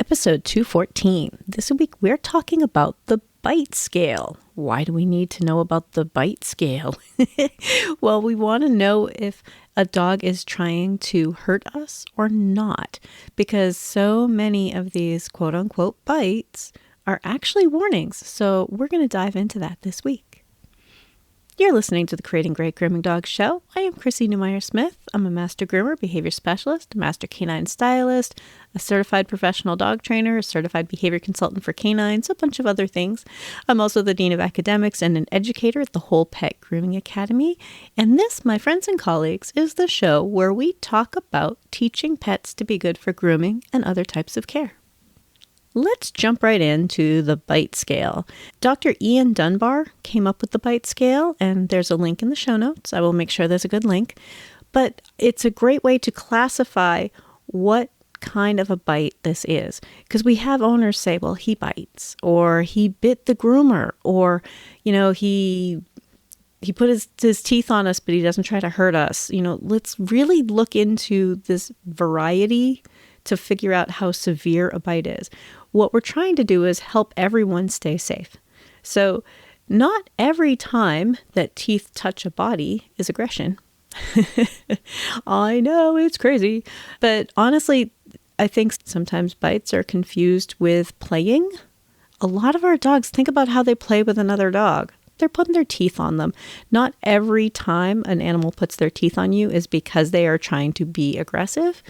Episode 214. This week we're talking about the bite scale. Why do we need to know about the bite scale? Well, we want to know if a dog is trying to hurt us or not, because so many of these quote unquote bites are actually warnings. So we're going to dive into that this week. You're listening to the Creating Great Grooming Dogs show. I am Chrissy Neumeier-Smith. I'm a master groomer, behavior specialist, master canine stylist, a certified professional dog trainer, a certified behavior consultant for canines, a bunch of other things. I'm also the dean of academics and an educator at the Whole Pet Grooming Academy. And this, my friends and colleagues, is the show where we talk about teaching pets to be good for grooming and other types of care. Let's jump right into the bite scale. Dr. Ian Dunbar came up with the bite scale, and there's a link in the show notes. I will make sure there's a good link. But it's a great way to classify what kind of a bite this is. Because we have owners say, well, he bites, or he bit the groomer, or, he put his teeth on us, but he doesn't try to hurt us. Let's really look into this variety to figure out how severe a bite is. What we're trying to do is help everyone stay safe. So not every time that teeth touch a body is aggression. I know, it's crazy. But honestly, I think sometimes bites are confused with playing. A lot of our dogs, think about how they play with another dog. They're putting their teeth on them. Not every time an animal puts their teeth on you is because they are trying to be aggressive,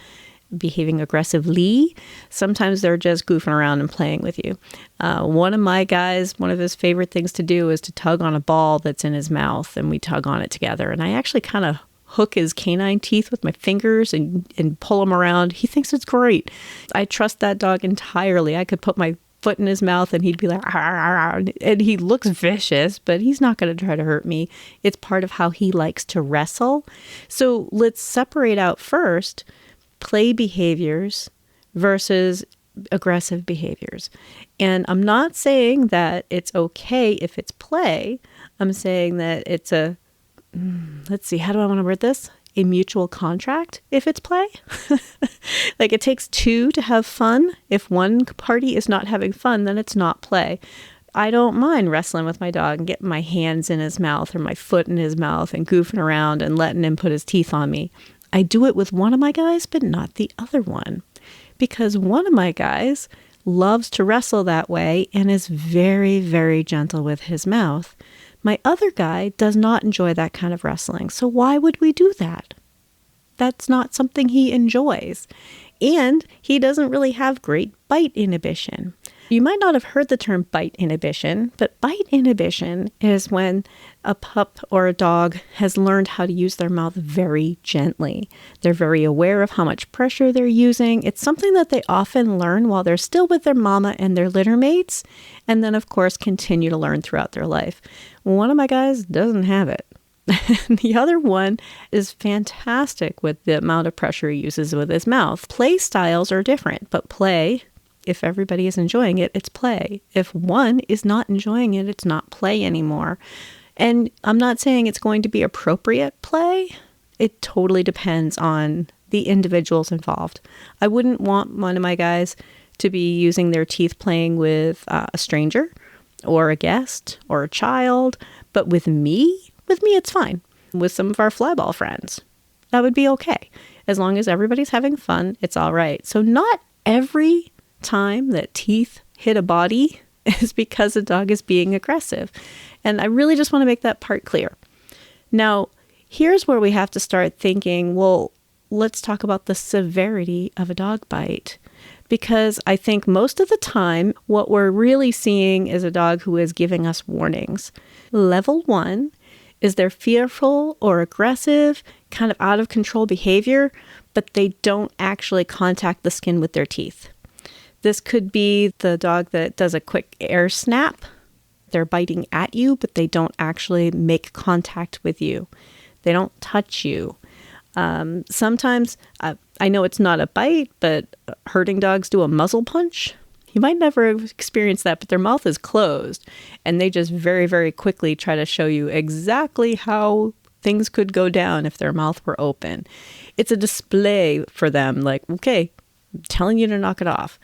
behaving aggressively. Sometimes they're just goofing around and playing with you. One of my guys, one of his favorite things to do is to tug on a ball that's in his mouth, and we tug on it together. And I actually kind of hook his canine teeth with my fingers and pull him around. He thinks it's great. I trust that dog entirely. I could put my foot in his mouth and he'd be like, "Arr," and he looks vicious, but he's not going to try to hurt me. It's part of how he likes to wrestle. So let's separate out first play behaviors versus aggressive behaviors. And I'm not saying that it's okay if it's play. I'm saying that it's let's see, how do I want to word this? A mutual contract if it's play. Like it takes two to have fun. If one party is not having fun, then it's not play. I don't mind wrestling with my dog and getting my hands in his mouth or my foot in his mouth and goofing around and letting him put his teeth on me. I do it with one of my guys, but not the other one, because one of my guys loves to wrestle that way and is very, very gentle with his mouth. My other guy does not enjoy that kind of wrestling. So why would we do that? That's not something he enjoys. And he doesn't really have great bite inhibition. You might not have heard the term bite inhibition, but bite inhibition is when a pup or a dog has learned how to use their mouth very gently. They're very aware of how much pressure they're using. It's something that they often learn while they're still with their mama and their litter mates, and then, of course, continue to learn throughout their life. One of my guys doesn't have it. The other one is fantastic with the amount of pressure he uses with his mouth. Play styles are different, but play, if everybody is enjoying it, it's play. If one is not enjoying it, it's not play anymore. And I'm not saying it's going to be appropriate play. It totally depends on the individuals involved. I wouldn't want one of my guys to be using their teeth playing with a stranger or a guest or a child, but with me, it's fine. With some of our flyball friends, that would be okay. As long as everybody's having fun, it's all right. So not every time that teeth hit a body is because a dog is being aggressive. And I really just want to make that part clear. Now, here's where we have to start thinking, well, let's talk about the severity of a dog bite. Because I think most of the time, what we're really seeing is a dog who is giving us warnings. Level 1 is they're fearful or aggressive, kind of out of control behavior, but they don't actually contact the skin with their teeth. This could be the dog that does a quick air snap. They're biting at you, but they don't actually make contact with you. They don't touch you. Sometimes, I know it's not a bite, but herding dogs do a muzzle punch. You might never have experienced that, but their mouth is closed, and they just very, very quickly try to show you exactly how things could go down if their mouth were open. It's a display for them, like, okay, I'm telling you to knock it off.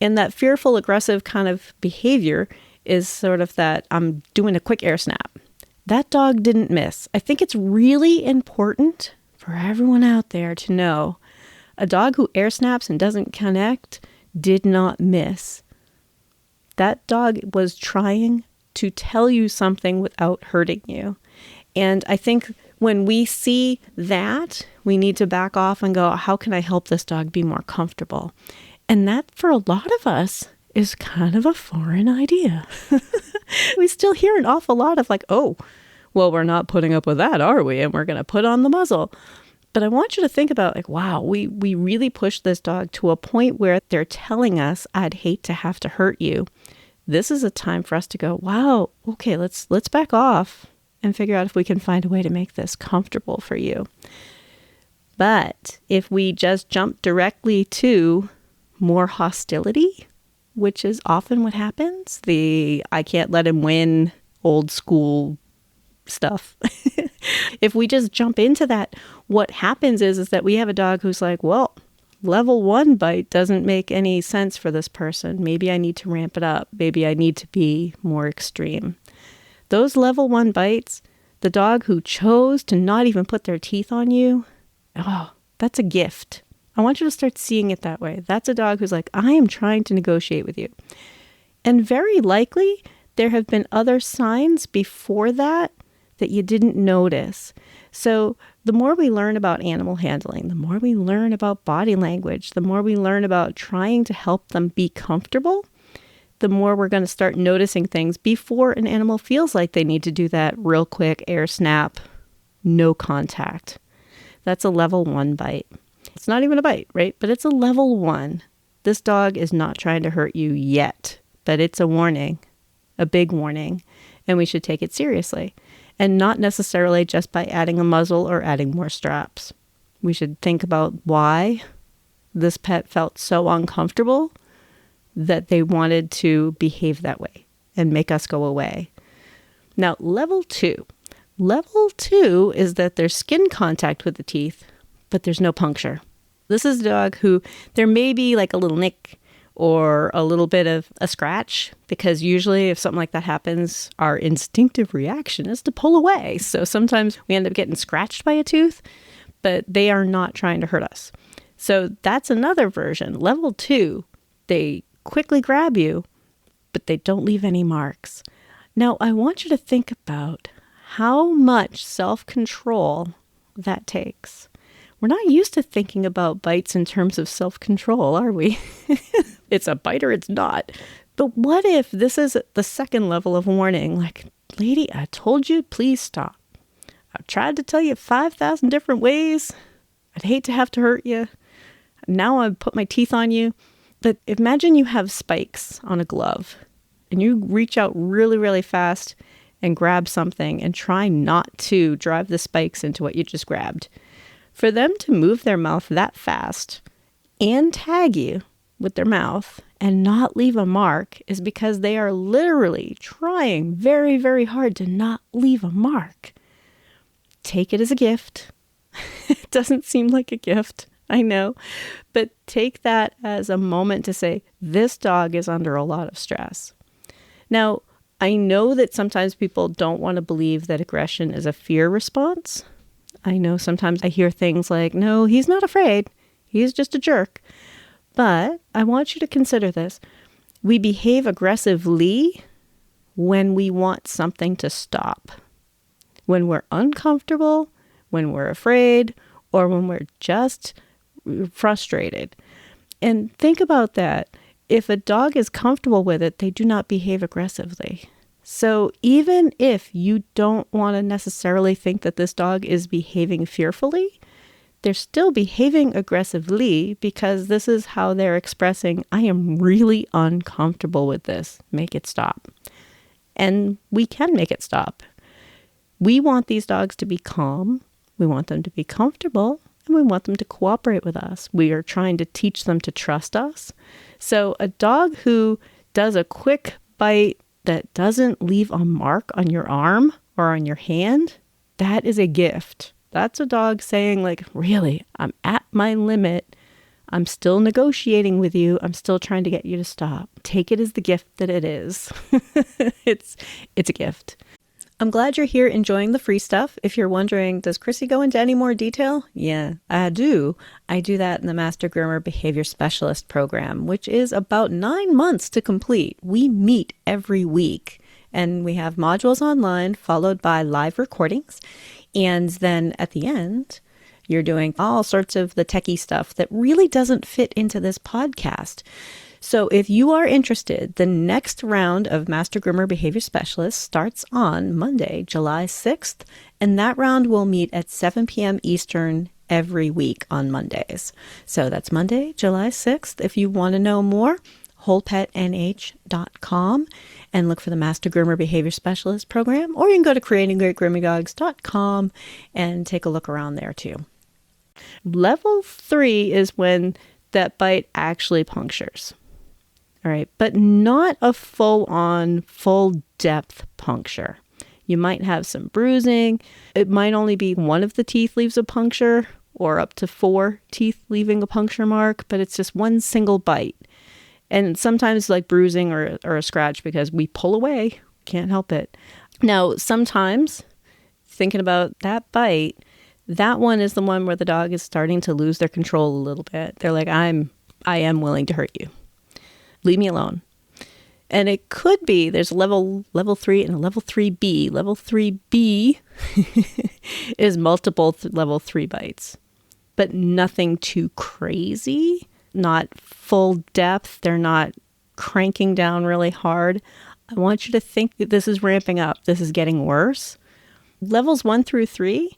And that fearful, aggressive kind of behavior is sort of that I'm doing a quick air snap. That dog didn't miss. I think it's really important for everyone out there to know a dog who air snaps and doesn't connect did not miss. That dog was trying to tell you something without hurting you. And I think when we see that, we need to back off and go, how can I help this dog be more comfortable? And that, for a lot of us, is kind of a foreign idea. We still hear an awful lot of like, oh, well, we're not putting up with that, are we? And we're going to put on the muzzle. But I want you to think about like, wow, we really pushed this dog to a point where they're telling us, I'd hate to have to hurt you. This is a time for us to go, wow, okay, let's back off and figure out if we can find a way to make this comfortable for you. But if we just jump directly to more hostility, which is often what happens, the I can't let him win old school stuff. If we just jump into that, what happens is that we have a dog who's like, well, level 1 bite doesn't make any sense for this person. Maybe I need to ramp it up. Maybe I need to be more extreme. Those level 1 bites, the dog who chose to not even put their teeth on you, oh, that's a gift. I want you to start seeing it that way. That's a dog who's like, I am trying to negotiate with you. And very likely, there have been other signs before that you didn't notice. So the more we learn about animal handling, the more we learn about body language, the more we learn about trying to help them be comfortable, the more we're going to start noticing things before an animal feels like they need to do that real quick air snap, no contact. That's a level 1 bite. It's not even a bite, right? But it's a level 1. This dog is not trying to hurt you yet, but it's a warning, a big warning, and we should take it seriously. And not necessarily just by adding a muzzle or adding more straps. We should think about why this pet felt so uncomfortable that they wanted to behave that way and make us go away. Now, level 2. Level 2 is that there's skin contact with the teeth, but there's no puncture. This is a dog who there may be like a little nick or a little bit of a scratch, because usually if something like that happens, our instinctive reaction is to pull away. So sometimes we end up getting scratched by a tooth, but they are not trying to hurt us. So that's another version. Level 2, they quickly grab you, but they don't leave any marks. Now, I want you to think about how much self-control that takes. We're not used to thinking about bites in terms of self-control, are we? It's a bite or it's not. But what if this is the second level of warning? Like, lady, I told you, please stop. I've tried to tell you 5,000 different ways. I'd hate to have to hurt you. Now I've put my teeth on you. But imagine you have spikes on a glove and you reach out really, really fast and grab something and try not to drive the spikes into what you just grabbed. For them to move their mouth that fast and tag you with their mouth and not leave a mark is because they are literally trying very, very hard to not leave a mark. Take it as a gift. It doesn't seem like a gift, I know, but take that as a moment to say, this dog is under a lot of stress. Now, I know that sometimes people don't want to believe that aggression is a fear response. I know sometimes I hear things like, no, he's not afraid. He's just a jerk. But I want you to consider this. We behave aggressively when we want something to stop. When we're uncomfortable, when we're afraid, or when we're just frustrated. And think about that. If a dog is comfortable with it, they do not behave aggressively. So even if you don't want to necessarily think that this dog is behaving fearfully, they're still behaving aggressively because this is how they're expressing, I am really uncomfortable with this. Make it stop. And we can make it stop. We want these dogs to be calm. We want them to be comfortable. And we want them to cooperate with us. We are trying to teach them to trust us. So a dog who does a quick bite that doesn't leave a mark on your arm or on your hand, that is a gift. That's a dog saying like, really, I'm at my limit. I'm still negotiating with you. I'm still trying to get you to stop. Take it as the gift that it is. It's a gift. I'm glad you're here enjoying the free stuff. If you're wondering, does Chrissy go into any more detail? Yeah, I do. I do that in the Master Groomer Behavior Specialist program, which is about 9 months to complete. We meet every week and we have modules online followed by live recordings. And then at the end, you're doing all sorts of the techie stuff that really doesn't fit into this podcast. So if you are interested, the next round of Master Groomer Behavior Specialist starts on Monday, July 6th, and that round will meet at 7 p.m. Eastern every week on Mondays. So that's Monday, July 6th. If you want to know more, wholepetnh.com and look for the Master Groomer Behavior Specialist program, or you can go to creatinggreatgroomingdogs.com and take a look around there too. Level 3 is when that bite actually punctures. All right, but not a full-on, full-depth puncture. You might have some bruising. It might only be one of the teeth leaves a puncture or up to 4 teeth leaving a puncture mark, but it's just one single bite. And sometimes like bruising or a scratch because we pull away. Can't help it. Now, sometimes thinking about that bite, that one is the one where the dog is starting to lose their control a little bit. They're like, I am willing to hurt you. Leave me alone. And it could be there's level 3 and a level 3B. Level 3B is multiple level 3 bites, but nothing too crazy, not full depth. They're not cranking down really hard. I want you to think that this is ramping up. This is getting worse. Levels 1 through 3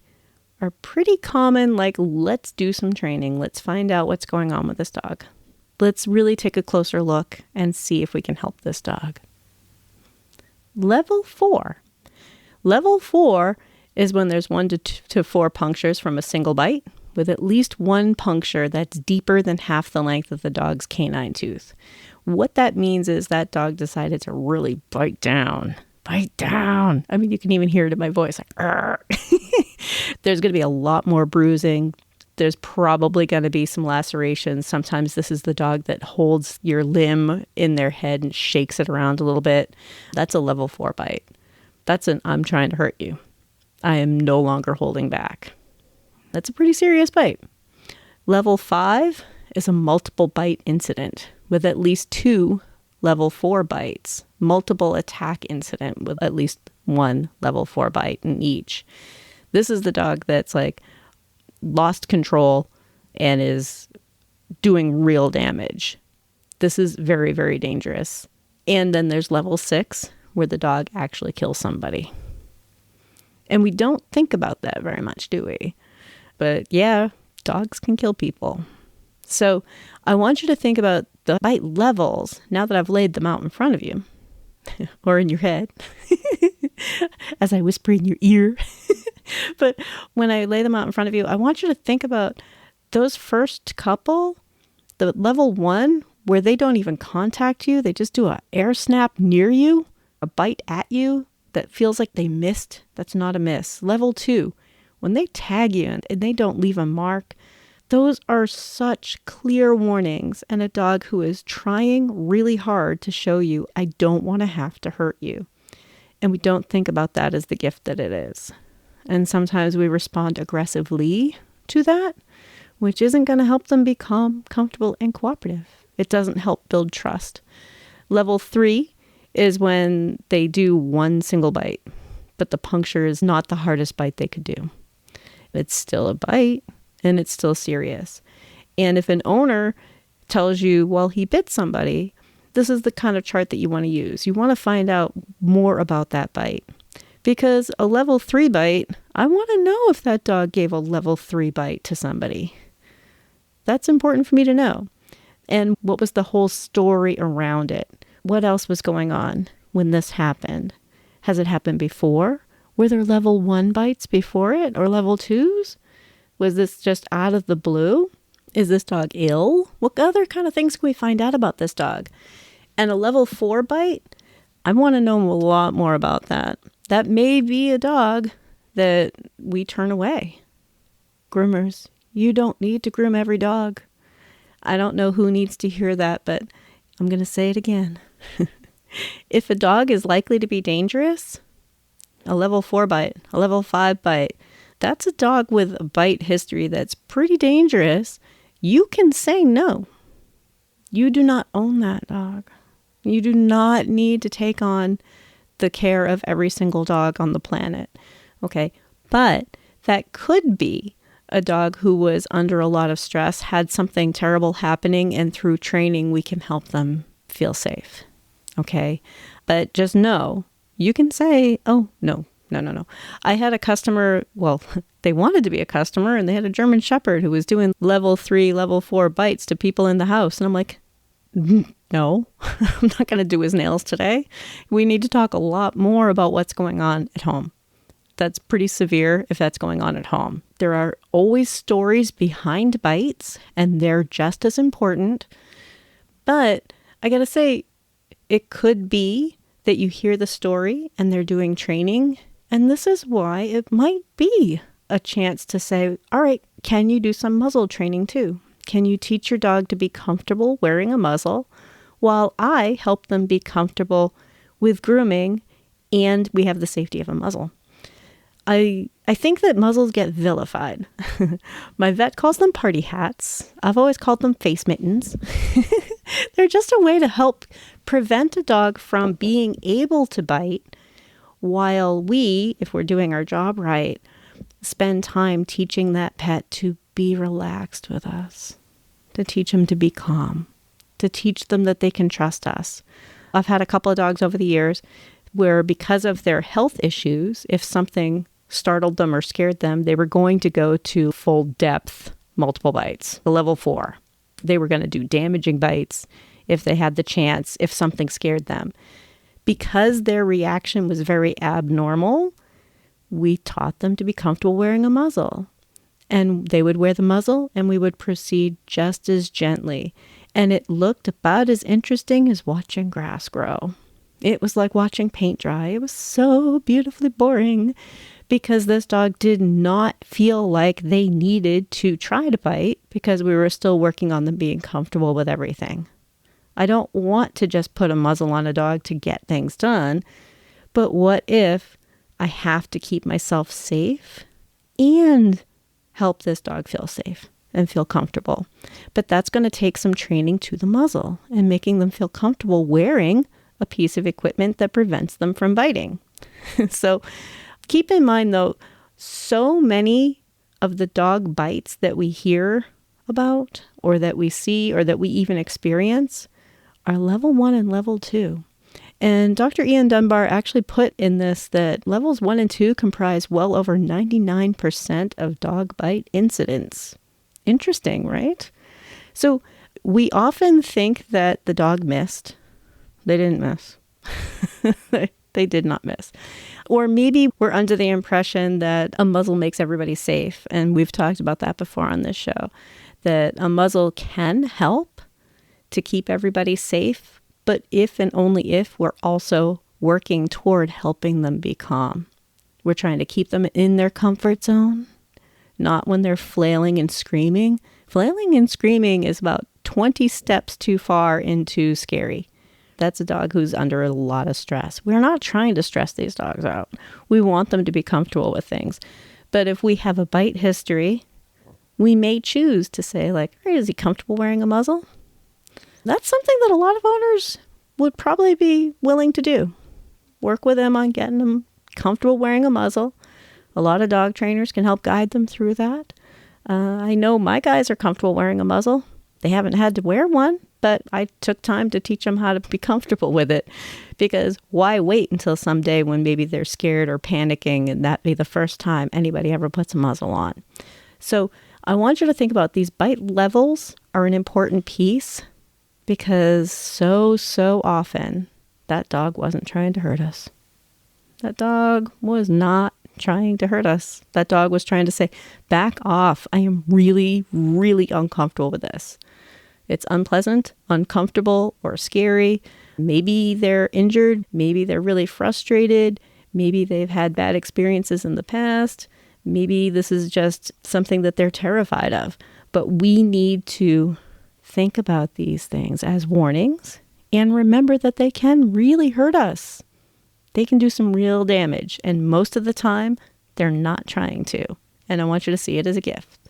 are pretty common, like, let's do some training. Let's find out what's going on with this dog. Let's really take a closer look and see if we can help this dog. Level 4. Level 4 is when there's 1 to 4 punctures from a single bite, with at least one puncture that's deeper than half the length of the dog's canine tooth. What that means is that dog decided to really bite down. Bite down. I mean, you can even hear it in my voice, like, there's going to be a lot more bruising. There's probably going to be some lacerations. Sometimes this is the dog that holds your limb in their head and shakes it around a little bit. That's a level 4 bite. That's an I'm trying to hurt you. I am no longer holding back. That's a pretty serious bite. Level 5 is a multiple bite incident with at least 2 level 4 bites. Multiple attack incident with at least 1 level 4 bite in each. This is the dog that's like lost control and is doing real damage. This is very, very dangerous. And then there's level 6 where the dog actually kills somebody. And we don't think about that very much, do we? But yeah, dogs can kill people. So I want you to think about the bite levels now that I've laid them out in front of you or in your head as I whisper in your ear. But when I lay them out in front of you, I want you to think about those first couple, the level 1, where they don't even contact you. They just do an air snap near you, a bite at you that feels like they missed. That's not a miss. Level 2, when they tag you and they don't leave a mark, those are such clear warnings. And a dog who is trying really hard to show you, I don't want to have to hurt you. And we don't think about that as the gift that it is. And sometimes we respond aggressively to that, which isn't going to help them become comfortable and cooperative. It doesn't help build trust. Level 3 is when they do 1 single bite, but the puncture is not the hardest bite they could do. It's still a bite and it's still serious. And if an owner tells you, well, he bit somebody, this is the kind of chart that you want to use. You want to find out more about that bite. Because a level 3 bite, I want to know if that dog gave a level 3 bite to somebody. That's important for me to know. And what was the whole story around it? What else was going on when this happened? Has it happened before? Were there level 1 bites before it or level 2s? Was this just out of the blue? Is this dog ill? What other kind of things can we find out about this dog? And a level 4 bite, I want to know a lot more about that. That may be a dog that we turn away. Groomers, you don't need to groom every dog. I don't know who needs to hear that, but I'm going to say it again. If a dog is likely to be dangerous, a level 4 bite, a level 5 bite, that's a dog with a bite history that's pretty dangerous. You can say no. You do not own that dog. You do not need to take on the care of every single dog on the planet. Okay, but that could be a dog who was under a lot of stress, had something terrible happening, and through training, we can help them feel safe. Okay, but just know, you can say, oh, no. I had a customer, well, they wanted to be a customer, and they had a German Shepherd who was doing level 3, level 4 bites to people in the house. And I'm like, no, I'm not going to do his nails today. We need to talk a lot more about what's going on at home. That's pretty severe if that's going on at home. There are always stories behind bites, and they're just as important. But I got to say, it could be that you hear the story and they're doing training. And this is why it might be a chance to say, all right, can you do some muzzle training too? Can you teach your dog to be comfortable wearing a muzzle while I help them be comfortable with grooming and we have the safety of a muzzle? I think that muzzles get vilified. My vet calls them party hats. I've always called them face mittens. They're just a way to help prevent a dog from being able to bite while we, if we're doing our job right, spend time teaching that pet to be relaxed with us, to teach them to be calm, to teach them that they can trust us. I've had a couple of dogs over the years where because of their health issues, if something startled them or scared them, they were going to go to full depth multiple bites, the level 4. They were going to do damaging bites if they had the chance, if something scared them. Because their reaction was very abnormal, we taught them to be comfortable wearing a muzzle. And they would wear the muzzle and we would proceed just as gently. And it looked about as interesting as watching grass grow. It was like watching paint dry. It was so beautifully boring because this dog did not feel like they needed to try to bite because we were still working on them being comfortable with everything. I don't want to just put a muzzle on a dog to get things done, but what if I have to keep myself safe and help this dog feel safe and feel comfortable? But that's going to take some training to the muzzle and making them feel comfortable wearing a piece of equipment that prevents them from biting. So keep in mind, though, so many of the dog bites that we hear about or that we see or that we even experience are level 1 and level 2. And Dr. Ian Dunbar actually put in this that levels 1 and 2 comprise well over 99% of dog bite incidents. Interesting, right? So we often think that the dog missed. They didn't miss. They did not miss. Or maybe we're under the impression that a muzzle makes everybody safe. And we've talked about that before on this show, that a muzzle can help to keep everybody safe, but if and only if we're also working toward helping them be calm. We're trying to keep them in their comfort zone, not when they're flailing and screaming. Flailing and screaming is about 20 steps too far into scary. That's a dog who's under a lot of stress. We're not trying to stress these dogs out. We want them to be comfortable with things. But if we have a bite history, we may choose to say, like, hey, is he comfortable wearing a muzzle? That's something that a lot of owners would probably be willing to do. Work with them on getting them comfortable wearing a muzzle. A lot of dog trainers can help guide them through that. I know my guys are comfortable wearing a muzzle. They haven't had to wear one, but I took time to teach them how to be comfortable with it, because why wait until someday when maybe they're scared or panicking and that be the first time anybody ever puts a muzzle on. So I want you to think about these bite levels are an important piece, because so often that dog wasn't trying to hurt us. That dog was not trying to hurt us. That dog was trying to say, back off. I am really, really uncomfortable with this. It's unpleasant, uncomfortable, or scary. Maybe they're injured. Maybe they're really frustrated. Maybe they've had bad experiences in the past. Maybe this is just something that they're terrified of. But we need to think about these things as warnings and remember that they can really hurt us. They can do some real damage, and most of the time, they're not trying to. And I want you to see it as a gift.